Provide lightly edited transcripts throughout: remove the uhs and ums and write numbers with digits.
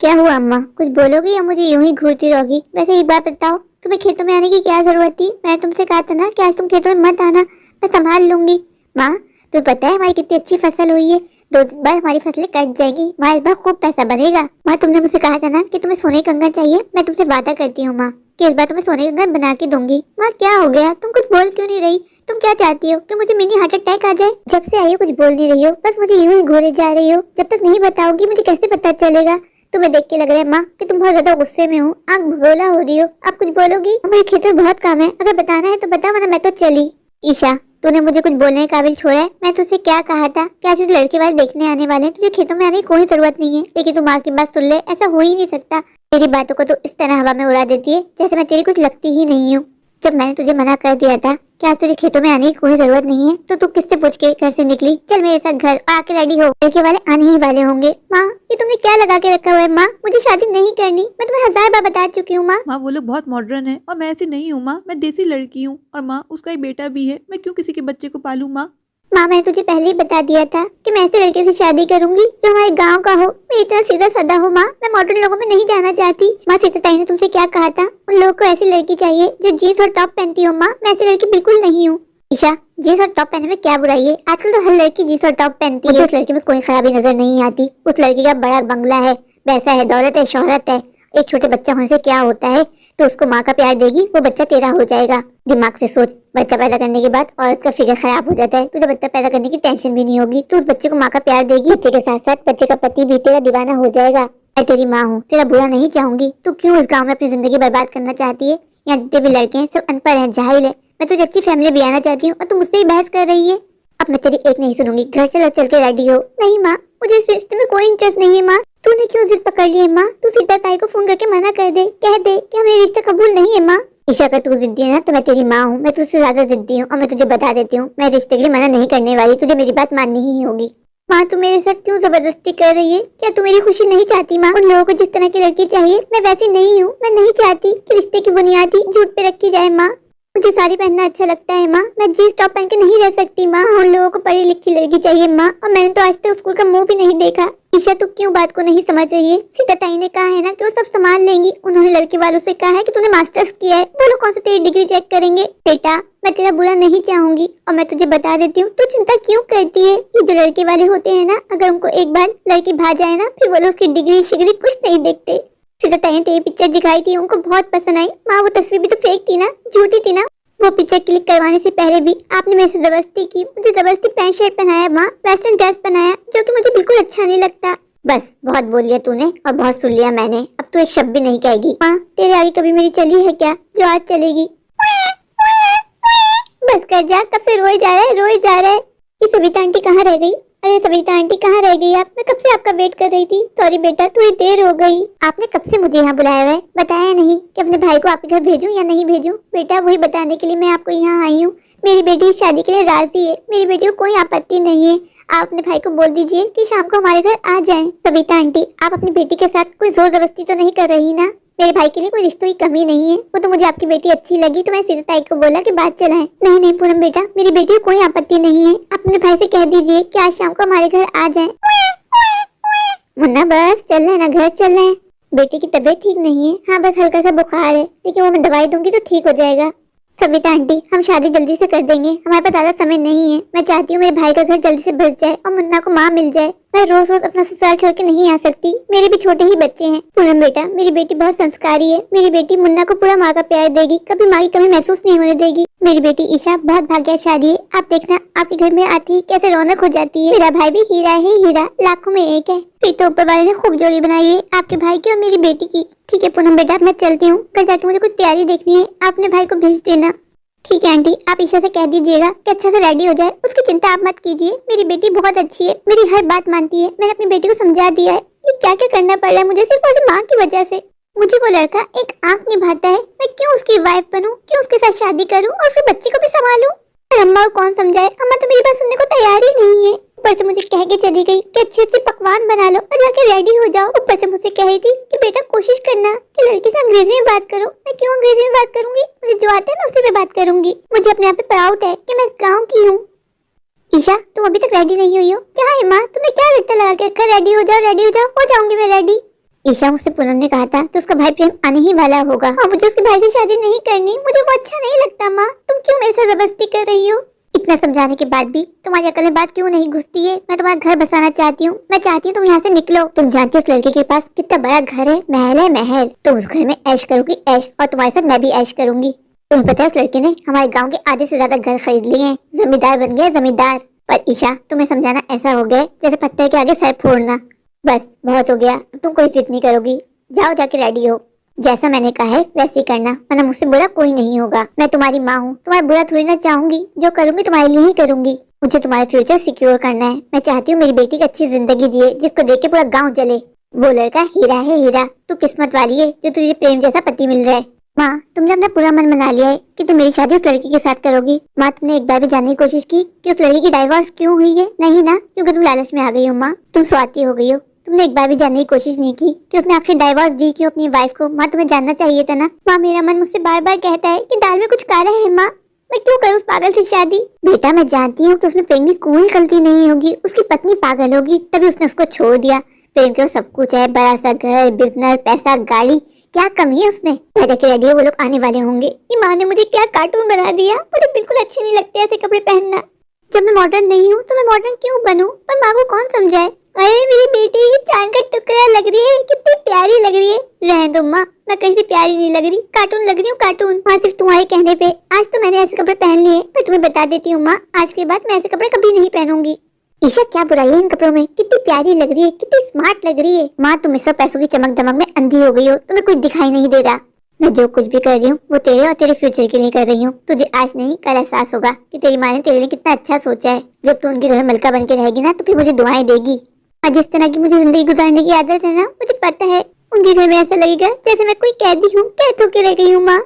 क्या हुआ अम्मा, कुछ बोलोगी या मुझे यूं ही घूरती रहोगी? वैसे एक बात बताओ, तुम्हें खेतों में आने की क्या जरूरत थी? मैं तुमसे कहा था ना कि आज तुम खेतों में मत आना, मैं संभाल लूंगी। माँ, तुम्हें पता है हमारी कितनी अच्छी फसल हुई है? 2 दिन बाद हमारी फसलें कट जाएंगी, माँ इस बार खूब पैसा बनेगा। माँ, तुमने मुझसे कहा था ना कि तुम्हें सोने का कंगन चाहिए, मैं तुमसे वादा करती हूँ माँ कि इस बार तुम्हें सोने का कंगन बना के दूंगी। माँ, क्या हो गया? तुम कुछ बोल क्यों नहीं रही? तुम क्या चाहती हो कि मुझे मिनी हार्ट अटैक आ जाए? जब से आई हो कुछ बोल नहीं रही हो, बस मुझे यूं ही घूरे जा रही हो। जब तक नहीं बताओगी मुझे कैसे पता चलेगा? तुम्हें देख के लग रहा है माँ कि तुम बहुत ज्यादा गुस्से में हो, आंख भगोला हो रही हो। अब कुछ बोलोगी? मुझे खेत में बहुत काम है, अगर बताना है तो बता, वरना मैं तो चली। ईशा, तूने मुझे कुछ बोलने के काबिल छोड़ा है? मैं तुझसे क्या कहा था कि आज तुझे लड़के वाले देखने आने वाले हैं, तुझे खेतों में आने की कोई जरूरत नहीं है। लेकिन तू माँ की बात सुन ले, ऐसा हो ही नहीं सकता। तेरी बातों को तो इस तरह हवा में उड़ा देती है जैसे मैं तेरी कुछ लगती ही नहीं हूँ। जब मैंने तुझे मना कर दिया था कि आज तुझे खेतों में आने की कोई जरूरत नहीं है, तो तू किससे पूछ के घर से निकली? चल मेरे साथ घर और आके रेडी हो, लड़के वाले आने ही वाले होंगे। माँ, ये तुमने क्या लगा के रखा हुआ है? माँ, मुझे शादी नहीं करनी, मैं तुम्हें 1000 बार बता चुकी हूँ। माँ, वो लोग बहुत मॉडर्न है और मैं ऐसी नहीं हूँ माँ, मैं देसी लड़की हूँ। और माँ, उसका एक बेटा भी है, मैं क्यों किसी के बच्चे को पालूं माँ? माँ, मैंने तुझे पहले ही बता दिया था कि मैं ऐसे लड़के से शादी करूंगी जो हमारे गांव का हो, मैं इतना सीधा साधा हो। माँ, मैं मॉडर्न लोगों में नहीं जाना चाहती। माँ, सीता ताई ने तुमसे क्या कहा था? उन लोगों को ऐसी लड़की चाहिए जो जीन्स और टॉप पहनती हो। माँ, मैं ऐसी लड़की बिल्कुल नहीं हूँ। ईशा, जीन्स और टॉप पहनने में क्या बुराई है? आजकल तो हर लड़की जीन्स और टॉप पहनती है। मुझे उस लड़की में कोई खराबी नजर नहीं आती। उस लड़की का बड़ा बंगला है, पैसा है, दौलत है, शोहरत है। एक छोटे बच्चा होने से क्या होता है? तो उसको माँ का प्यार देगी, वो बच्चा तेरा हो जाएगा। दिमाग से सोच, बच्चा पैदा करने के बाद औरत का फिगर खराब हो जाता है, तुझे बच्चा पैदा करने की टेंशन भी नहीं होगी। तो उस बच्चे को माँ का प्यार देगी, बच्चे के साथ साथ बच्चे का पति भी तेरा दीवाना हो जाएगा। मैं तेरी माँ हूँ, तेरा बुरा नहीं चाहूंगी। तू क्यों इस गाँव में अपनी जिंदगी बर्बाद करना चाहती है? यहाँ जितने भी लड़के हैं सब अनपढ़ हैं, जाहिल है। मैं तुझे अच्छी फैमिली भी आना चाहती हूँ और तू मुझसे ही बहस कर रही है। अब मैं तेरी एक नहीं सुनूंगी, घर चल और चल के रेडी हो। नहीं माँ, मुझे इस रिश्ते में कोई इंटरेस्ट नहीं है। माँ, तूने क्यों जिद पकड़ ली है? माँ, तू सीता ताई को फोन करके मना कर दे, कह दे कि हमें रिश्ता कबूल नहीं है। माँ, ईशा, अगर तू जिद्दी है ना तो मैं तेरी माँ हूँ, मैं तुझसे ज्यादा जिद्दी हूँ और मैं तुझे बता देती हूँ, मैं रिश्ते के लिए मना नहीं करने वाली, तुझे मेरी बात माननी ही होगी। माँ, तू मेरे साथ क्यों जबरदस्ती कर रही है? क्या तू मेरी खुशी नहीं चाहती? माँ, उन लोगों को जिस तरह की लड़की चाहिए मैं वैसी नहीं हूँ। मैं नहीं चाहती कि रिश्ते की बुनियादी झूठ पे रखी जाए। माँ, मुझे साड़ी पहनना अच्छा लगता है। माँ, मैं जीन्स टॉप पहन के नहीं रह सकती। माँ, उन लोगों को पढ़ी लिखी लड़की चाहिए। माँ, और मैंने तो आज तक स्कूल का मुंह भी नहीं देखा। ईशा, तू क्यों बात को नहीं समझ रही है? सीता ताई ने कहा है ना कि वो सब संभाल लेंगी। उन्होंने लड़के वालों से कहा है कि तूने मास्टर्स किया है, वो लोग कौन सा तेरी डिग्री चेक करेंगे? बेटा, मैं तेरा बुरा नहीं चाहूंगी और मैं तुझे बता देती हूँ, तू चिंता क्यों करती है? ये जो लड़के वाले होते हैं ना, अगर उनको एक बार लड़की भा जाए ना, फिर वो लोग उसकी डिग्री शिग्री कुछ नहीं देखते। सीता ताई ने तेरी पिक्चर दिखाई थी, उनको बहुत पसंद आई। माँ, वो तस्वीर भी तो फेक थी ना, झूठी थी ना। वो पिक्चर क्लिक करवाने से पहले भी आपने मेरे से जबरदस्ती की, मुझे जबरदस्ती पैंट शर्ट पहनाया। माँ, वेस्टर्न ड्रेस पहनाया जो कि मुझे बिल्कुल अच्छा नहीं लगता। बस, बहुत बोल लिया तूने और बहुत सुन लिया मैंने, अब तू एक शब्द भी नहीं कहेगी। माँ, तेरे आगे कभी मेरी चली है क्या जो आज चलेगी? बस कर जा, कब से रोए जा रहा है, रोए जा रहा है। ये सविता आंटी कहाँ रह गई? अरे सविता आंटी कहाँ रह गई आप? मैं कब से आपका वेट कर रही थी। सॉरी बेटा, थोड़ी देर हो गई। आपने कब से मुझे यहाँ बुलाया है? बताया नहीं कि अपने भाई को आपके घर भेजूं या नहीं भेजूं? बेटा, वही बताने के लिए मैं आपको यहाँ आई हूँ। मेरी बेटी इस शादी के लिए राजी है, मेरी बेटी को कोई आपत्ति नहीं है। आप अपने भाई को बोल दीजिए कि शाम को हमारे घर आ जाएं। सविता आंटी, आप अपनी बेटी के साथ कोई जोर जबरदस्ती तो नहीं कर रही ना? मेरे भाई के लिए कोई रिश्तों की कमी नहीं है, वो तो मुझे आपकी बेटी अच्छी लगी तो मैं सीता ताई को बोला कि बात चलाएं। नहीं नहीं पूनम बेटा, मेरी बेटी को कोई आपत्ति नहीं है। आप अपने भाई से कह दीजिए कि आज शाम को हमारे घर आ जाएं। मुन्ना, बस चल रहे ना, घर चल रहे। बेटी की तबीयत ठीक नहीं है। हाँ, बस हल्का सा बुखार है, लेकिन वो मैं दवाई दूंगी तो ठीक हो जाएगा। सविता आंटी, हम शादी जल्दी से कर देंगे, हमारे पास ज्यादा समय नहीं है। मैं चाहती हूँ मेरे भाई का घर जल्दी से बस जाए और मुन्ना को माँ मिल जाए। मैं रोज रोज अपना ससुराल छोड़ के नहीं आ सकती, मेरे भी छोटे ही बच्चे हैं। पूनम बेटा, मेरी बेटी बहुत संस्कारी है। मेरी बेटी मुन्ना को पूरा माँ का प्यार देगी, कभी माँ की कमी महसूस नहीं होने देगी। मेरी बेटी ईशा बहुत भाग्यशाली है। आप देखना, आपके घर में आती कैसे रौनक हो जाती है। मेरा भाई भी हीरा है, हीरा लाखों में एक है। फिर तो ऊपर वाले ने खूब जोड़ी बनाई है आपके भाई की और मेरी बेटी की। ठीक है पूनम बेटा, मैं चलती हूँ, घर जाके मुझे कुछ तैयारी देखनी है, आप अपने भाई को भेज देना। ठीक है आंटी, आप ईशा से कह दीजिएगा कि अच्छा से रेडी हो जाए, उसकी चिंता आप मत कीजिए। मेरी बेटी बहुत अच्छी है, मेरी हर बात मानती है। मैंने अपनी बेटी को समझा दिया है। ये क्या क्या करना पड़ रहा है मुझे सिर्फ उसकी माँ की वजह से। मुझे वो लड़का एक आंख निभाता है, मैं क्यों उसकी वाइफ बनूं, क्यों उसके साथ शादी करूं और उसके बच्चे को भी संभालूं? अम्मा को कौन समझाए? अम्मा तो मेरी बात सुनने को तैयार ही नहीं है। ऊपर से मुझे कह के चली गई कि अच्छे अच्छे पकवान बना लो और जाके रेडी हो जाओ। ऊपर से मुझसे कह रही थी कि बेटा कोशिश करना कि लड़के से अंग्रेजी में बात करो। मैं क्यों अंग्रेजी में बात करूंगी? मुझे जो आता है मैं उसी में बात करूंगी। मुझे अपने आप पे प्राउड है कि मैं इस गाँव की हूँ। ईशा, तुम अभी तक रेडी नहीं हुई हो क्या? है माँ, तुम्हें क्या रट्टा लगा के रखा? रेडी हो जाओ, रेडी हो जाओ। हो जाऊंगी मैं रेडी। ईशा, मुझसे पूनम ने कहा था कि उसका भाई प्रेम आने ही वाला होगा और मुझे उसके भाई से शादी नहीं करनी। मुझे वो अच्छा नहीं लगता। माँ, तुम क्यों मेरे से जबरदस्ती कर रही हो? इतना समझाने के बाद भी तुम्हारी अकल में बात क्यों नहीं घुसती है? मैं तुम्हारा घर बसाना चाहती हूँ। मैं चाहती हूँ तुम यहाँ से निकलो। तुम जानती हो उस लड़के के पास कितना बड़ा घर है, महल है महल। तुम उस घर में ऐश करोगी ऐश, और तुम्हारे साथ मैं भी ऐश करूंगी। तुम्हें पता है उस लड़के ने हमारे गाँव के आधे से ज्यादा घर खरीद लिए हैं, जमींदार बन गया जमींदार। पर ईशा, तुम्हें समझाना ऐसा हो गया जैसे पत्थर के आगे सर फोड़ना। बस बहुत हो गया, तुम कोई जिद नहीं करोगी। जाओ, जाके रेडी हो। जैसा मैंने कहा है वैसे ही करना, वरना मुझसे बुरा कोई नहीं होगा। मैं तुम्हारी माँ हूँ, तुम्हारा बुरा थोड़ी ना चाहूंगी। जो करूंगी तुम्हारे लिए ही करूंगी। मुझे तुम्हारा फ्यूचर सिक्योर करना है। मैं चाहती हूँ मेरी बेटी की अच्छी जिंदगी जिए, जिसको देख के पूरा गाँव जले। वो लड़का हीरा है हीरा। तू किस्मत वाली है जो तुझे प्रेम जैसा पति मिल रहा है। माँ, तुमने अपना पूरा मन बना लिया है कि तुम मेरी शादी उस लड़की के साथ करोगी। माँ, तुमने एक बार भी जानने की कोशिश की कि उस लड़की की डाइवोर्स क्यों हुई है? नहीं ना, क्योंकि तुम लालच में आ गई हो। माँ, तुम स्वार्थी हो गई हो। तुमने एक बार भी जानने की कोशिश नहीं की कि उसने आखिर डाइवोर्स दी क्यों अपनी वाइफ को। माँ, तुम्हें जानना चाहिए था ना। माँ, मेरा मन मुझसे बार बार कहता है कि दाल में कुछ काला है। माँ, मैं क्यों करूँ उस पागल से शादी? बेटा, मैं जानती हूँ कि उसमें प्रेम की कोई गलती नहीं होगी। उसकी पत्नी पागल होगी तभी उसने उसको छोड़ दिया। प्रेम के सब कुछ है, बड़ा सा घर, बिजनेस, पैसा, गाड़ी, क्या कमी है उसमें? जाके रेडी हो, वो लोग आने वाले होंगे। ये माँ ने मुझे क्या कार्टून बना दिया। मुझे बिल्कुल अच्छे नहीं लगते ऐसे कपड़े पहनना। जब मैं मॉडर्न नहीं हूँ तो मैं मॉडर्न क्यों बनूं? पर माँ को कौन समझाए? अरे मेरी बेटी चांद का टुकड़ा लग रही है, कितनी प्यारी लग रही है। रहने दो माँ, मैं कहीं से प्यारी नहीं लग रही, कार्टून लग रही हूँ कार्टून। हाँ, सिर्फ तुम्हारे कहने पे आज तो मैंने ऐसे कपड़े पहन लिए। मैं तुम्हें बता देती हूँ माँ, आज के बाद मैं ऐसे कपड़े कभी नहीं पहनूंगी। ईशा, क्या बुराई है इन कपड़ों में? कितनी प्यारी लग रही है, कितनी स्मार्ट लग रही है। माँ, तुम इस सब पैसों की चमक दमक में अंधी हो गई हो, तुम्हें कुछ दिखाई नहीं दे रहा। मैं जो कुछ भी कर रही हूँ वो तेरे और तेरे फ्यूचर के लिए कर रही हूँ। तुझे आज नहीं कल एहसास होगा कि तेरी माँ ने तेरे लिए कितना अच्छा सोचा है। जब तू उनके घर में मलका बन के रहेगी ना तो फिर मुझे दुआएं देगी। और जिस तरह की मुझे जिंदगी गुजारने की आदत है ना, मुझे पता है उनके घर में ऐसा लगेगा जैसे मैं कोई कैदी हूँ, कैद होके रह गई हूँ। माँ,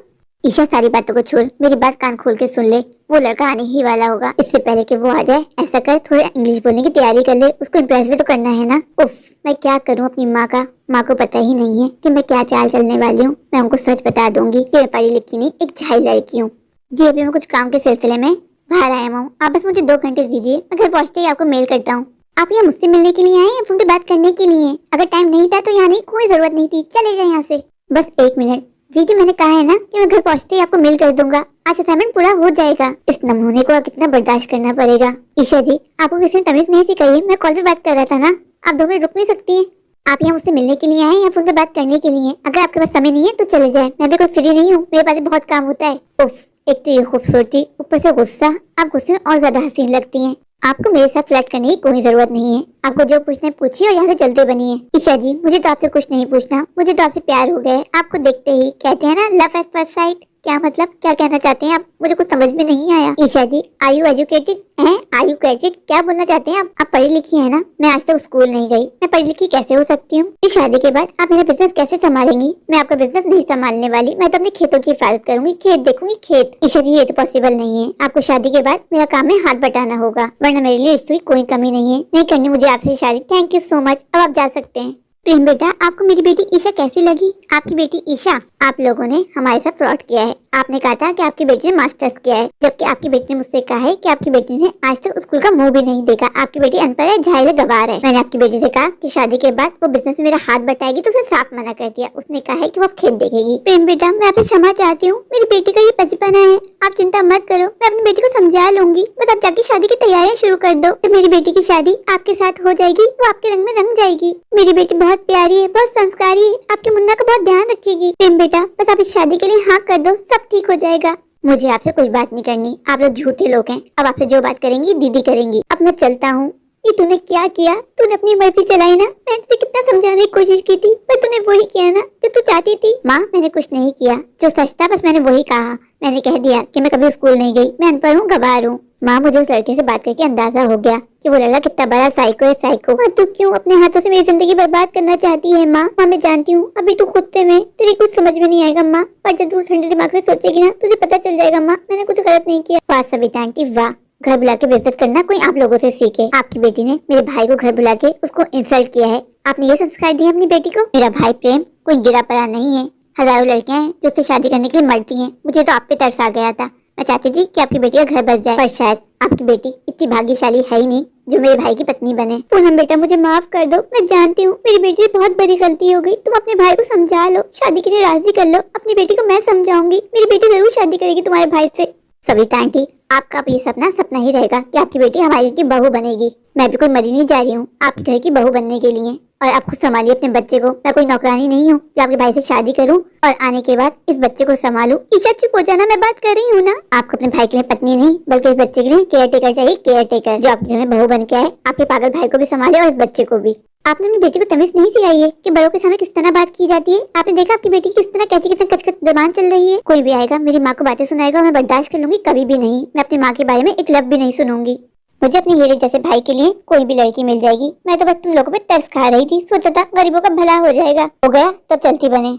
ईशा, सारी बातों को छोड़, मेरी बात कान खोल के सुन ले। वो लड़का आने ही वाला होगा। इससे पहले कि वो आ जाए ऐसा कर, थोड़ा इंग्लिश बोलने की तैयारी कर ले। उसको इम्प्रेस भी तो करना है ना। उफ, मैं क्या करूं अपनी माँ का। माँ को पता ही नहीं है कि मैं क्या चाल चलने वाली हूँ। मैं उनको सच बता दूंगी कि मैं पढ़ी लिखी नहीं, एक झाई लड़की हूँ। जी, अभी मैं कुछ काम के सिलसिले में बाहर आया हूँ। आप बस मुझे 2 घंटे दीजिए, मैं घर पहुँचते ही आपको मेल करता हूँ। आप यहाँ मुझसे मिलने के लिए आए या फोन पे बात करने के लिए? अगर टाइम नहीं था तो यहाँ नहीं, कोई जरूरत नहीं थी। चले जाए यहाँ से। बस 1 मिनट। जी, मैंने कहा है ना कि मैं घर पहुँचते ही आपको मेल कर दूंगा। आज असाइनमेंट पूरा हो जाएगा। इस नमूने को कितना बर्दाश्त करना पड़ेगा। ईशा जी, आपको किसी ने तमीज नहीं सिखाई? मैं कॉल पे बात कर रहा था ना। आप 2 मिनट रुक नहीं सकती हैं? आप यहाँ मुझसे मिलने के लिए आए या फोन पे बात करने के लिए? अगर आपके पास समय नहीं है तो चले जाए। मैं भी कोई फ्री नहीं हूँ, मेरे पास बहुत काम होता है। उफ, एक तो ये खूबसूरती, ऊपर से गुस्सा। आप गुस्से में और ज्यादा हसीन लगती हैं। आपको मेरे साथ फ्लर्ट करने की कोई जरूरत नहीं है। आपको जो पूछना है पूछिए और यहाँ से चलते बनिए। ईशा जी, मुझे तो आपसे कुछ नहीं पूछना, मुझे तो आपसे प्यार हो गया है। आपको देखते ही कहते हैं ना, लव एट फर्स्ट साइट। क्या मतलब, क्या कहना चाहते हैं आप? मुझे कुछ समझ में नहीं आया। Isha ji, are you educated हैं? Are you graduate? क्या बोलना चाहते हैं आप पढ़ी लिखी है ना? मैं आज तक स्कूल नहीं गई, मैं पढ़ी लिखी कैसे हो सकती हूँ? इस शादी के बाद आप मेरा बिजनेस कैसे संभालेंगी? मैं आपका बिजनेस नहीं संभालने वाली। मैं तो अपने खेतों की हिफाजत करूंगी, खेत देखूंगी, खेत। ईशा जी, ये तो पॉसिबल नहीं है। आपको शादी के बाद मेरा काम में हाथ बटाना होगा, वरना मेरे लिए रिश्तों की कोई कमी नहीं है। नहीं करनी मुझे आपसे शादी। Thank you so much. अब आप जा सकते हैं। प्रेम बेटा, आपको मेरी बेटी ईशा कैसी लगी? आपकी बेटी ईशा, आप लोगों ने हमारे साथ फ्रॉड किया है। आपने कहा था कि आपकी बेटी ने मास्टर्स किया है, जबकि आपकी बेटी ने मुझसे कहा है कि आपकी बेटी ने आज तक स्कूल का मुंह भी नहीं देखा। आपकी बेटी अनपढ़ है, झाइले गवार है। मैंने आपकी बेटी से कहा कि शादी के बाद वो बिजनेस में मेरा हाथ बटाएगी तो उसे साफ मना कर दिया। उसने कहा है कि वो खेत देखेगी। प्रेम बेटा, मैं आपसे क्षमा चाहती हूँ। मेरी बेटी का ये बचपना है, आप चिंता मत करो। मैं अपनी बेटी को समझा लूंगी। बस आप जाके शादी की तैयारियां शुरू कर दो। जब मेरी बेटी की शादी आपके साथ हो जाएगी वो आपके रंग में रंग जाएगी। मेरी बेटी बहुत प्यारी है, बहुत संस्कारी है, आपके मुन्ना का बहुत ध्यान रखेगी। प्रेम बेटा, बस आप इस शादी के लिए हाँ कर दो, सब ठीक हो जाएगा। मुझे आपसे कुछ बात नहीं करनी, आप लोग झूठे लोग हैं। अब आपसे जो बात करेंगी दीदी करेंगी। अब मैं चलता हूँ। ये तूने क्या किया? तूने अपनी मर्जी चलाई ना। मैंने तुझे कितना समझाने की कोशिश की थी, पर तूने वही किया ना जो तू चाहती थी। माँ, मैंने कुछ नहीं किया, जो सच था बस मैंने वही कहा। मैंने कह दिया कि मैं कभी स्कूल नहीं गई, मैं अनपढ़ हूँ, गवार हूँ। माँ, मुझे उस लड़के से बात करके अंदाजा हो गया कि वो लड़का कितना बड़ा साइको है, साइको। माँ, तू क्यों अपने हाथों से मेरी जिंदगी बर्बाद करना चाहती है? माँ, मैं जानती हूँ अभी तू गुस्से में, तेरी कुछ समझ में नहीं आएगा माँ, पर जब तू ठंडे दिमाग से सोचेगी ना तुझे पता चल जाएगा। माँ, मैंने कुछ गलत नहीं किया। वाह सविता आंटी, वाह। घर बुला के बेइज्जत करना कोई आप लोगों से सीखे। आपकी बेटी ने मेरे भाई को घर बुला के उसको इंसल्ट किया है। आपने ये संस्कार दिया अपनी बेटी को? मेरा भाई प्रेम कोई गिरा पड़ा नहीं है। हजारों लड़कियां हैं जो उससे शादी करने के लिए मरती हैं। मुझे तो आप पे तरस आ गया था। मैं चाहती थी कि आपकी बेटी का घर बस जाए, पर शायद आपकी बेटी इतनी भाग्यशाली है ही नहीं जो मेरे भाई की पत्नी बने। पूनम बेटा, मुझे माफ कर दो। मैं जानती हूँ मेरी बेटी से बहुत बड़ी गलती हो गई। तुम अपने भाई को समझा लो, शादी के लिए राजी कर लो। अपनी बेटी को मैं समझाऊंगी, मेरी बेटी जरूर शादी करेगी तुम्हारे भाई से। सविता आंटी, आपका ये सपना सपना ही रहेगा कि आपकी बेटी हमारी की बहू बनेगी। मैं भी कोई मरी नहीं जा रही हूँ आपके घर की बहू बनने के लिए। और आप खुद संभालिए अपने बच्चे को। मैं कोई नौकरानी नहीं हूँ जो आपके भाई से शादी करूँ और आने के बाद इस बच्चे को संभालूं। ईशा, चुप हो जाना, मैं बात कर रही हूँ ना। आपको अपने भाई के लिए पत्नी नहीं बल्कि इस बच्चे के लिए केयर टेकर चाहिए, केयर टेकर जो आपके घर में बहू बन के आए, आपके पागल भाई को भी संभाले और इस बच्चे को भी। आपने अपनी बेटी को तमीज नहीं सिखाई है कि बड़ों के सामने किस तरह बात की जाती है। आपने देखा आपकी बेटी की किस तरह कैची कितना कचकच जबान चल रही है। कोई भी आएगा मेरी माँ को बातें सुनाएगा और मैं बर्दाश्त कर लूंगी, कभी भी नहीं। मैं अपनी माँ के बारे में एक लफ्ज़ भी नहीं सुनूंगी। मुझे अपने हीरे जैसे भाई के लिए कोई भी लड़की मिल जाएगी। मैं तो बस तुम लोगों पे तरस खा रही थी, सोचा था गरीबों का भला हो जाएगा। हो गया तब चलती बने।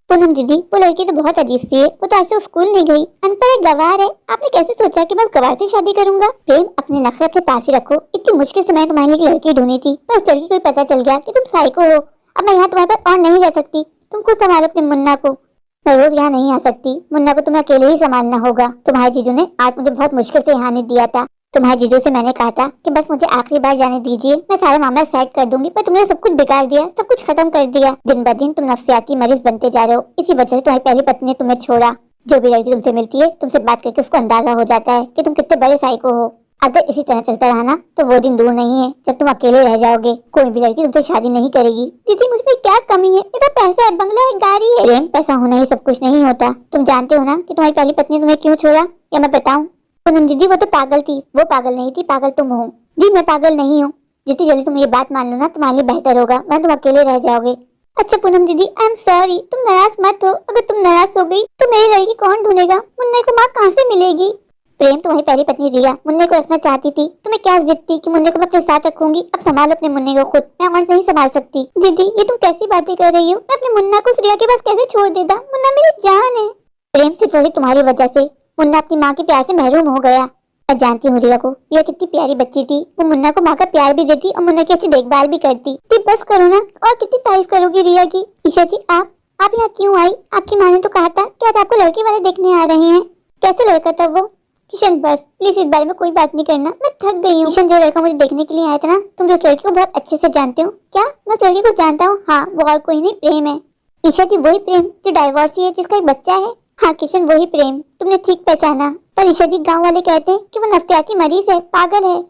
पूनम दीदी, वो लड़की तो बहुत अजीब सी है। वो तो आज से स्कूल नहीं गई, अनपढ़ है, गवार है। आपने कैसे सोचा कि बस गवार से शादी करूंगा? प्रेम, अपने नखरे अपने पास ही रखो। इतनी मुश्किल से मैंने तुम्हारे लिए लड़की ढूंढी थी, पर उस लड़की को पता चल गया कि तुम साइको हो। अब मैं यहाँ तुम्हारे पास और नहीं रह सकती। तुम खुद संभालो अपने मुन्ना को। मैं रोज यहाँ नहीं आ सकती। मुन्ना को तुम्हें अकेले ही संभालना होगा। तुम्हारे जीजू ने आज मुझे बहुत मुश्किल से यहाँ नहीं दिया था। तुम्हारे जीजू से मैंने कहा था कि बस मुझे आखिरी बार जाने दीजिए, मैं सारा मामला सेट कर दूंगी, पर तुमने सब कुछ बिगाड़ दिया, सब कुछ खत्म कर दिया। दिन ब दिन तुम नफ्सियाती मरीज बनते जा रहे हो। इसी वजह से तुम्हारी पहली पत्नी ने तुम्हें छोड़ा। जो भी लड़की तुमसे मिलती है, तुमसे बात करके उसको अंदाजा हो जाता है कि तुम कितने बड़े साइको हो। अगर इसी तरह चलता रहा ना तो वो दिन दूर नहीं है जब तुम अकेले रह जाओगे। कोई भी लड़की तुमसे शादी नहीं करेगी। दीदी, मुझ में क्या कमी है? मेरा पैसा है, बंगला है, गाड़ी है। प्रेम, पैसा होना ही सब कुछ नहीं होता। तुम जानते हो ना कि तुम्हारी पहली पत्नी तुम्हें क्यों छोड़ा, या मैं बताऊं? पूनम दीदी, वो तो पागल थी। वो पागल नहीं थी, पागल तुम हो। जी, मैं पागल नहीं हूँ। जितनी जल्दी तुम ये बात मान लो ना तुम्हारे लिए बेहतर होगा, वरना तुम अकेले रह जाओगे। अच्छा पूनम दीदी, आई एम सॉरी। तुम नाराज मत हो। अगर तुम नाराज हो गई तो मेरी लड़की कौन ढूंढेगा? मुन्ने को माँ कहाँ से मिलेगी? प्रेम, तुम्हारी पहली पत्नी रिया मुन्ने को रखना चाहती थी। तुम्हें क्या जिद थी कि मुन्ने को मैं अपने साथ रखूंगी? अब संभालो अपने मुन्ने को खुद। मैं और नहीं संभाल सकती। दीदी, ये तुम कैसी बातें कर रही हो? मैं अपने मुन्ना को रिया के पास कैसे छोड़ देता? मुन्ना मेरी जान है। प्रेम, सिर्फ वही तुम्हारी वजह से मुन्ना अपनी माँ के प्यार से महरूम हो गया। मैं जानती हूँ रिया को, रिया कितनी प्यारी बच्ची थी। वो मुन्ना को माँ का प्यार भी देती और मुन्ना की अच्छी देखभाल भी करती थी। बस करो ना, और कितनी तारीफ करोगी रिया की? ईशा जी, आप यहाँ क्यों आई? आपकी माँ ने तो कहा था कि आज आपको लड़के वाले देखने आ रहे हैं। कैसे लड़का था वो? किशन, बस प्लीज इस बारे में कोई बात नहीं करना, मैं थक गई हूँ। किशन, जो लड़का मुझे देखने के लिए आया था ना, तुम उस लड़के को बहुत अच्छे से जानते हो क्या? मैं उस लड़के को जानता हूँ। हाँ, वो और कोई नहीं, प्रेम है। ईशा जी, वही प्रेम जो डाइवोर्सी है, जिसका एक बच्चा है? हाँ किशन, वही प्रेम। तुमने ठीक पहचाना। पर ईशा जी, गाँव वाले कहते हैं कि वो नफ्सियाती मरीज है, पागल है।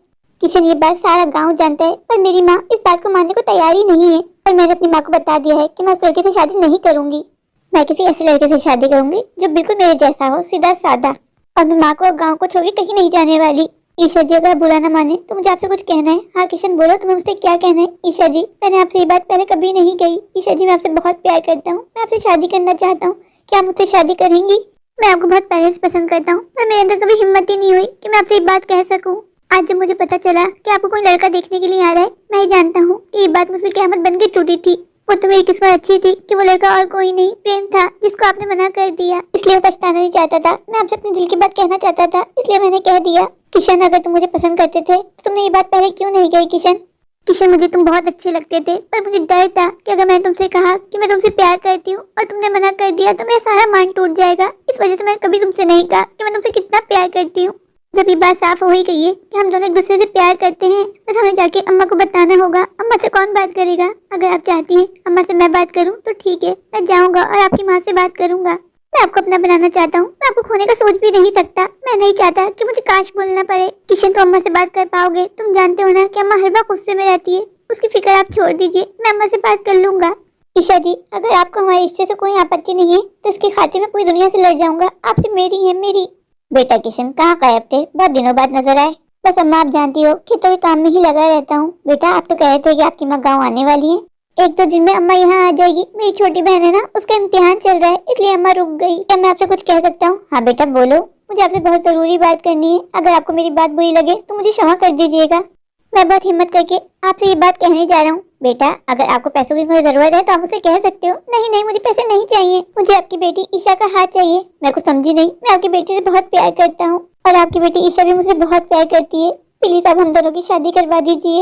किशन, ये बात सारा गाँव जानता है, पर मेरी माँ इस बात को मानने को तैयार ही नहीं है। पर मैंने अपनी माँ को बता दिया है कि मैं उस लड़के से शादी नहीं करूंगी। मैं किसी ऐसे लड़के से शादी करूंगी जो बिल्कुल मेरे जैसा हो, सीधा सादा। और मैं माँ को और गाँव को छोड़ के कहीं नहीं जाने वाली। ईशा जी, अगर बुरा ना माने तो मुझे आपसे कुछ कहना है। हाँ किशन, बोलो, तुम्हें मुझसे क्या कहना है? ईशा जी, मैंने आपसे ये बात पहले कभी नहीं कही। ईशा जी, मैं आपसे बहुत प्यार करता हूँ, मैं आपसे शादी करना चाहता हूँ। क्या आप मुझसे शादी करेंगी? मैं आपको बहुत पहले से पसंद करता हूँ, पर मेरे अंदर कभी हिम्मत ही नहीं हुई कि मैं आपसे ये बात कह सकूँ। आज जब मुझे पता चला कि आपको कोई लड़का देखने के लिए आ रहा है, मैं ही जानता हूँ कि ये बात मुझ पर क़यामत बन के टूटी थी। वो तो मेरी किस्मत अच्छी थी कि वो लड़का और कोई नहीं, प्रेम था, जिसको आपने मना कर दिया। इसलिए मैं पछताना नहीं चाहता था। मैं आपसे अपने दिल की बात कहना चाहता था, इसलिए मैंने कह दिया। किशन, अगर तुम मुझे पसंद करते थे तो तुमने ये बात पहले क्यों नहीं कही? किशन, किशन, मुझे तुम बहुत अच्छे लगते थे, पर मुझे डर था कि अगर मैंने तुमसे कहा कि मैं तुमसे प्यार करती हूँ और तुमने मना कर दिया तो मेरा सारा मान टूट जाएगा। इस वजह से मैंने कभी तुमसे नहीं कहा कि मैं तुमसे कितना प्यार करती हूँ। जब ये बात साफ हो ही गई है कि हम दोनों एक दूसरे से प्यार करते हैं, बस हमें जाके अम्मा को बताना होगा। अम्मा से कौन बात करेगा? अगर आप चाहती हैं अम्मा से मैं बात करूं तो ठीक है, मैं जाऊंगा और आपकी माँ से बात करूंगा। मैं आपको अपना बनाना चाहता हूँ, मैं आपको खोने का सोच भी नहीं सकता। मैं नहीं चाहता कि मुझे काश बोलना पड़े। किशन, तो अम्मा से बात कर पाओगे? तुम जानते हो ना कि अम्मा हर बार गुस्से में रहती है। उसकी फिक्र आप छोड़ दीजिए, मैं अम्मा से बात कर लूंगा। ईशा जी, अगर आपको हमारे रिश्ते से कोई आपत्ति नहीं है तो इसकी खातिर मैं पूरी दुनिया से लड़ जाऊंगा। आपसे मेरी है मेरी। बेटा किशन, कहाँ गायब थे? बहुत दिनों बाद नजर आए। बस अम्मा, आप जानती हो खेतों के काम में ही लगा रहता हूँ। बेटा, आप तो कह रहे थे कि आपकी माँ गाँव आने वाली है। एक दो दिन में अम्मा यहाँ आ जाएगी। मेरी छोटी बहन है ना, उसका इम्तिहान चल रहा है, इसलिए अम्मा रुक गई। क्या मैं आपसे कुछ कह सकता हूँ? हाँ बेटा बोलो, मुझे आपसे बहुत जरूरी बात करनी है। अगर आपको मेरी बात बुरी लगे तो मुझे क्षमा कर दीजिएगा। मैं बहुत हिम्मत करके आपसे ये बात कहने जा रहा हूँ। बेटा, अगर आपको पैसों की कोई जरूरत है तो आप उसे कह सकते हो। नहीं नहीं, मुझे पैसे नहीं चाहिए, मुझे आपकी बेटी ईशा का हाथ चाहिए। मैं कुछ समझी नहीं, मैं आपकी बेटी से बहुत प्यार करता हूँ और आपकी बेटी ईशा भी मुझसे बहुत प्यार करती है। प्लीज आप हम दोनों की शादी करवा दीजिए।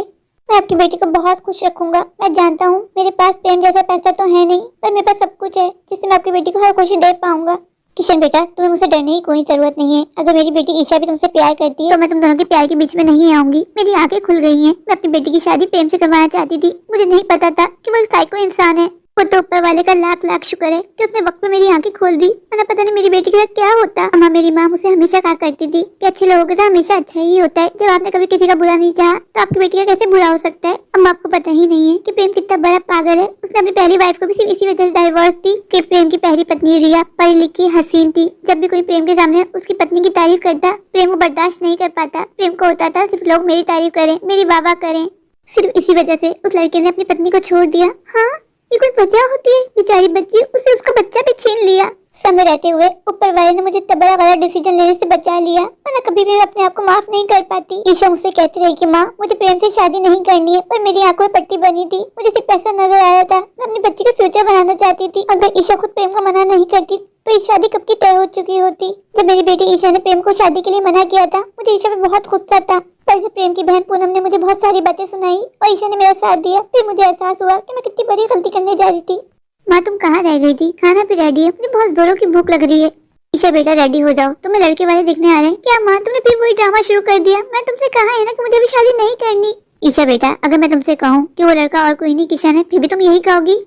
मैं आपकी बेटी को बहुत खुश रखूंगा। मैं जानता हूँ मेरे पास प्रेम जैसा पैसा तो है नहीं, पर मेरे पास सब कुछ है जिससे मैं आपकी बेटी को हर खुशी दे पाऊंगा। किशन बेटा, तुम्हें मुझसे डरने की कोई जरूरत नहीं है। अगर मेरी बेटी ईशा भी तुमसे प्यार करती है तो मैं तुम दोनों के प्यार के बीच में नहीं आऊंगी। मेरी आंखें खुल गई हैं। मैं अपनी बेटी की शादी प्रेम से करवाना चाहती थी। मुझे नहीं पता था कि वो एक साइको इंसान है। वो तो ऊपर वाले का लाख लाख शुक्र है कि उसने वक्त पे मेरी आंखें खोल दी, वरना पता नहीं मेरी बेटी के साथ क्या होता। अम्मा, मेरी माँ मुझसे हमेशा कहा करती थी कि अच्छे लोगों के साथ हमेशा अच्छा ही होता है। जब आपने कभी किसी का बुरा नहीं चाहा तो आपकी बेटी का कैसे बुरा हो सकता है। अम्मा, आपको पता ही नहीं है कि प्रेम कितना बड़ा पागल है। उसने अपनी पहली वाइफ को भी सिर्फ इसी वजह से डाइवोर्स दी कि प्रेम की पहली पत्नी रिया पढ़ी लिखी हसीन थी। जब भी कोई प्रेम के सामने उसकी पत्नी की तारीफ करता, प्रेम को बर्दाश्त नहीं कर पाता। प्रेम को होता था सिर्फ लोग मेरी तारीफ करें, मेरी वाह वाह करें। सिर्फ इसी वजह से उस लड़के ने अपनी पत्नी को छोड़ दिया। हाँ, ये कोई वजह होती है? बेचारी बच्ची, उसे उसका बच्चा भी छीन लिया। समय रहते हुए ऊपर वाले ने मुझे इतना बड़ा गलत डिसीजन लेने से बचा लिया, वरना कभी भी मैं अपने आप को माफ नहीं कर पाती। ईशा मुझसे कहती रही कि माँ, मुझे प्रेम से शादी नहीं करनी है, पर मेरी आंखों में पट्टी बनी थी। मुझे सिर्फ पैसा नजर आ रहा था। मैं अपनी बच्ची का फ्यूचर बनाना चाहती थी। अगर ईशा खुद प्रेम को मना नहीं करती तो ये शादी कब की तय हो चुकी होती। जब मेरी बेटी ईशा ने प्रेम को शादी के लिए मना किया था, मुझे ईशा पे बहुत गुस्सा था। पर जब प्रेम की बहन पूनम ने मुझे बहुत सारी बातें सुनाई और ईशा ने मेरा साथ दिया, फिर मुझे एहसास हुआ कि मैं कितनी बड़ी गलती करने जा रही थी। माँ, तुम कहाँ रह गई थी? खाना भी रेडी है, मुझे बहुत जोरों की भूख लग रही है। ईशा बेटा, रेडी हो जाओ, तुम्हें लड़के वाले दिखने आ रहे हैं। क्या माँ, तुमने फिर वही ड्रामा शुरू कर दिया? मैं तुमसे कहा है ना कि मुझे अभी शादी नहीं करनी। ईशा बेटा, अगर मैं तुमसे कहूँ कि वो लड़का और कोई नहीं किशन है, फिर भी तुम यही कहोगी?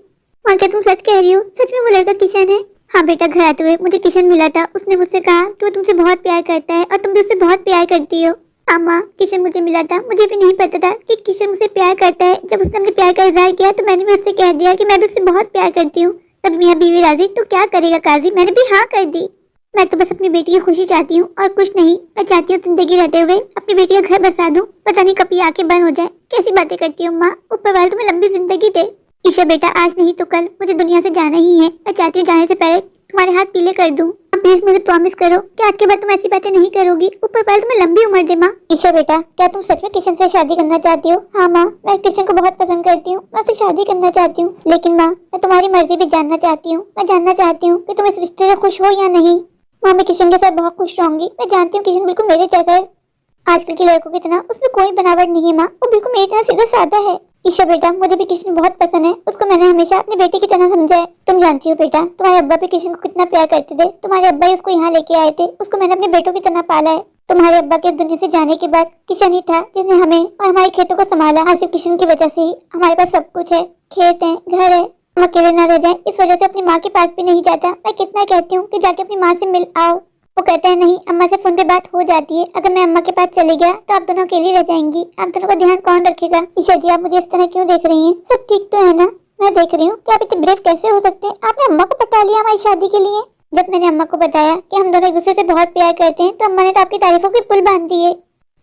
माँ, क्या तुम सच कह रही हो? सच में वो लड़का किशन है? हाँ बेटा, घर आते हुए मुझे किशन मिला था। उसने मुझसे कहा कि वो तुमसे बहुत प्यार करता है और तुम भी उससे बहुत प्यार करती हो। अम्मा, किशन मुझे मिला था। मुझे भी नहीं पता था कि किशन मुझसे प्यार करता है। जब उसने अपने प्यार का इजहार किया तो मैंने भी उससे कह दिया कि मैं भी उससे बहुत प्यार करती हूँ। तब मियाँ बीवी राजी तो क्या करेगा काजी, मैंने भी हाँ कर दी। मैं तो बस अपनी बेटी की खुशी चाहती हूँ और कुछ नहीं। मैं चाहती हूँ जिंदगी रहते हुए अपनी बेटी का घर बसा दूँ। पता नहीं कब ये आंखें बंद हो जाए। कैसी बातें करती हूँ माँ, ऊपर वाले तुम्हें लंबी जिंदगी दे। ईशा बेटा, आज नहीं तो कल मुझे दुनिया से जाना ही है। मैं चाहती हूँ जाने से पहले तुम्हारे हाथ पीले कर दूं। प्लीज मुझे प्रॉमिस करो कि आज के बाद तुम ऐसी बातें नहीं करोगी। ऊपर वाले तुम्हें लंबी उम्र दे माँ। ईशा बेटा, क्या तुम सच में किशन से शादी करना चाहती हो? हाँ माँ, मैं किशन को बहुत पसंद करती हूँ। मैं उससे शादी करना चाहती हूँ। लेकिन माँ, मैं तुम्हारी मर्जी भी जानना चाहती हूँ। मैं जानना चाहती हूँ कि तुम इस रिश्ते से खुश हो या नहीं। माँ, मैं किशन के साथ बहुत खुश रहूंगी। मैं जानती हूँ किशन बिल्कुल मेरे जैसा है। आजकल के लड़कों की तरह उसमें कोई बनावट नहीं है माँ। वो बिल्कुल मेरी तरह सीधा साधा है। ईशा बेटा, मुझे भी किशन बहुत पसंद है। उसको मैंने हमेशा अपनी बेटी की तरह समझा है। तुम जानती हो बेटा, तुम्हारे अब्बा भी किशन को कितना प्यार करते थे। तुम्हारे अब्बा ही उसको यहाँ लेके आए थे। उसको मैंने अपने बेटों की तरह पाला है। तुम्हारे अब्बा के इस दुनिया से जाने के बाद किशन ही था जिसने हमें और हमारे खेतों को संभाला। आज सिर्फ किशन की वजह से ही हमारे पास सब कुछ है। खेत है, घर है। हम अकेले न रह जाए, इस वजह से अपनी माँ के पास भी नहीं जाता। मैं कितना कहती हूँ कि जाके अपनी माँ से मिल आओ। वो कहते हैं नहीं, अम्मा से फोन पे बात हो जाती है। अगर मैं अम्मा के पास चली गया तो आप दोनों अकेली रह जाएंगी। आप दोनों का ध्यान कौन रखेगा? ईशा जी, आप मुझे इस तरह क्यों देख रही हैं? सब ठीक तो है ना? मैं देख रही हूँ कि आप इतने ब्रेव कैसे हो सकते हैं। आपने अम्मा को पटा लिया हमारी शादी के लिए। जब मैंने अम्मा को बताया कि हम दोनों एक दूसरे से बहुत प्यार करते हैं तो अम्मा ने तो आपकी तारीफों की पुल बांध दी है।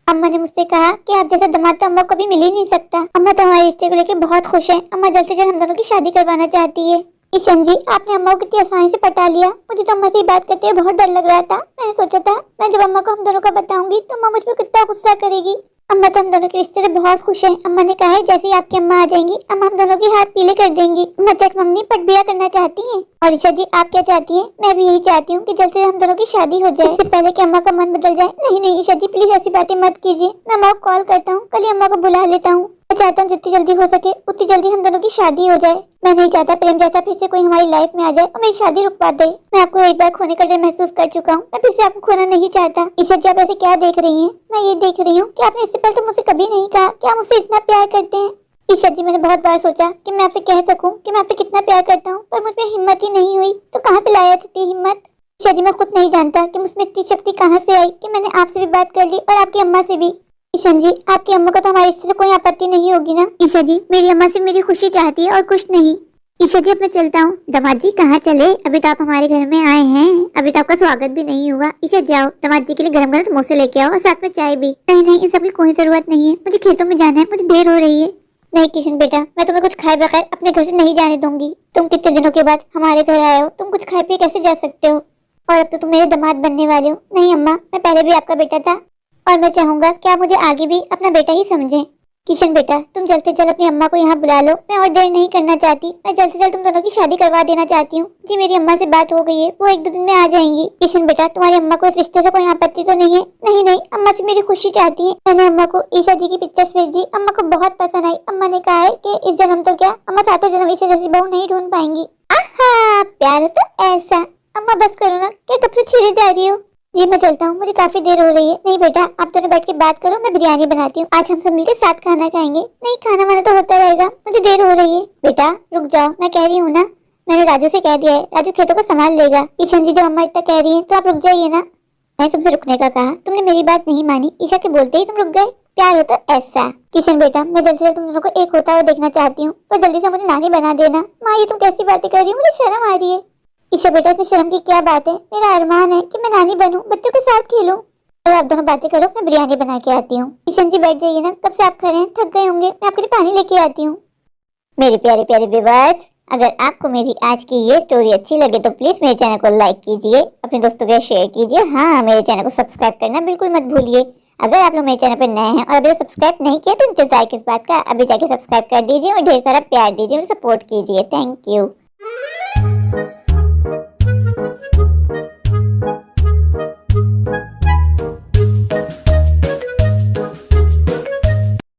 अम्मा ने मुझसे कहा कि आप जैसा दामाद तो अम्मा को कभी मिल ही नहीं सकता। अम्मा तो हमारे रिश्ते को लेकर बहुत खुश है। अम्मा जल्द से जल्द हम दोनों की शादी करवाना चाहती है। ईशन जी, आपने अम्मा को कितनी आसानी से पटा लिया। मुझे तो अम्मा से बात करते हुए बहुत डर लग रहा था। मैंने सोचा था मैं जब अम्मा को हम दोनों का बताऊंगी तो अम्मा मुझ पर कितना गुस्सा करेगी। अम्मा तो हम दोनों के रिश्ते से बहुत खुश है। अम्मा ने कहा है जैसे ही आपकी अम्मा आ जाएंगी अम्मा हम दोनों के हाथ पीले कर देंगी। अम्मा चट मंगनी पट बिया करना चाहती हैं। और ईशा जी, आप क्या चाहती हैं? मैं भी यही चाहती हूँ कि जल्द से हम दोनों की शादी हो जाए, इससे पहले कि अम्मा का मन बदल जाए। नहीं ईशा जी, प्लीज ऐसी बातें मत कीजिए। मैं अम्मा को कॉल करता हूँ, कल ही अम्मा को बुला लेता हूँ। मैं चाहता हूँ जितनी जल्दी हो सके उतनी जल्दी हम दोनों की शादी हो जाए। मैं नहीं चाहता प्रेम जैसा फिर से कोई हमारी लाइफ में आ जाए और मेरी शादी रुकवा दे। मैं आपको एक बार खोने का डर महसूस कर चुका हूँ। मैं फिर से आपको खोना नहीं चाहता। ईशा जी, आप ऐसे क्या देख रही हैं? मैं ये देख रही हूँ कि आपने इससे पहले तो मुझसे कभी नहीं कहा कि आप मुझसे इतना प्यार करते हैं। ईशा जी, मैंने बहुत बार सोचा कि मैं आपसे कह सकूं कि मैं आपसे कितना प्यार करता हूँ, पर मुझ में हिम्मत ही नहीं हुई। तो कहाँ से लाया इतनी हिम्मत? ईशा जी, मैं खुद नहीं जानता कि मुझमें इतनी शक्ति कहाँ से आई कि मैंने आपसे भी बात कर ली और आपकी अम्मा से भी। ईशा जी, आपकी अम्मा को तो हमारे रिश्ते से कोई आपत्ति नहीं होगी ना? ईशा जी, मेरी अम्मा से मेरी खुशी चाहती है और कुछ नहीं। ईशा जी, अब मैं चलता हूँ। दामाद जी, कहाँ चले? अभी तो आप हमारे घर में आए हैं, अभी तो आपका स्वागत भी नहीं हुआ। ईशा जाओ, दामाद जी के लिए गरम गरम समोसे लेके आओ और साथ में चाय भी। नहीं, इन सब की कोई जरूरत नहीं है। मुझे खेतों में जाना है, मुझे देर हो रही है। नहीं किशन बेटा, मैं तुम्हें कुछ खाए बगैर अपने घर से नहीं जाने दूंगी। तुम कितने दिनों के बाद हमारे घर आए हो, तुम कुछ खाए पिए कैसे जा सकते हो? और अब तो तुम मेरे दामाद बनने वाले हो। नहीं अम्मा, मैं पहले भी आपका बेटा था और मैं चाहूंगा कि आप मुझे आगे भी अपना बेटा ही समझें। किशन बेटा, तुम जल्द से जल्द अपनी अम्मा को यहाँ बुला लो। मैं और देर नहीं करना चाहती। मैं जल्द से जल्द तुम दोनों की शादी करवा देना चाहती हूँ। जी, मेरी अम्मा से बात हो गई है, वो 1-2 दिन में आ जाएंगी। किशन बेटा, तुम्हारी अम्मा को इस रिश्ते से कोई आपत्ति तो नहीं है? नहीं, अम्मा से मेरी खुशी चाहती है। मैंने अम्मा को ईशा जी की पिक्चर्स भेजी, अम्मा को बहुत पसंद आई। अम्मा ने कहा है कि इस जन्म तो क्या, अम्मा 7 जन्म ईशा जैसी बहू नहीं ढूंढ पाएंगी। आहा, प्यार तो ऐसा। अम्मा बस करो ना, क्या कब से छेड़े जा रही हो? जी मैं चलता हूँ, मुझे काफी देर हो रही है। नहीं बेटा, आप दोनों बैठ के बात करो, मैं बिरयानी बनाती हूँ। आज हम सब मिलकर साथ खाना खाएंगे। नहीं, खाना वाना तो होता रहेगा, मुझे देर हो रही है। बेटा रुक जाओ, मैं कह रही हूँ ना, मैंने राजू से कह दिया है, राजू खेतों को संभाल लेगा। ईशान जी जब अम्मा इतना कह रही है तो आप रुक जाइए ना। मैंने तुमसे रुकने का कहा, तुमने मेरी बात नहीं मानी, ईशा के बोलते ही तुम रुक गए। प्यार होता है ऐसा। किशन बेटा, मैं जल्दी से तुम दोनों को एक होता हुआ देखना चाहती हूँ, पर जल्दी से मुझे नानी बना देना। माँ ये तुम कैसी बातें कर रही हो, मुझे शर्म आ रही है। ईशा बेटा, इसमें शर्म की क्या बात है? मेरा अरमान है कि मैं नानी बनूं, बच्चों के साथ खेलूं। और आप दोनों बातें करो, मैं बिरयानी बना के आती हूँ। किशन जी बैठ जाइए ना, कब से आप खड़े हैं, थक गए होंगे, मैं आपके लिए पानी लेके आती हूँ। मेरे प्यारे प्यारे व्यूअर्स, अगर आपको मेरी आज की ये स्टोरी अच्छी लगे तो प्लीज मेरे चैनल को लाइक कीजिए, अपने दोस्तों के साथ शेयर कीजिए। हाँ, मेरे चैनल को सब्सक्राइब करना बिल्कुल मत भूलिए। अगर आप लोग मेरे चैनल पर नए हैं और अभी सब्सक्राइब नहीं किया तो इंतजार किस बात का, अभी जाके सब्सक्राइब कर दीजिए और ढेर सारा प्यार दीजिए और सपोर्ट कीजिए। Thank you.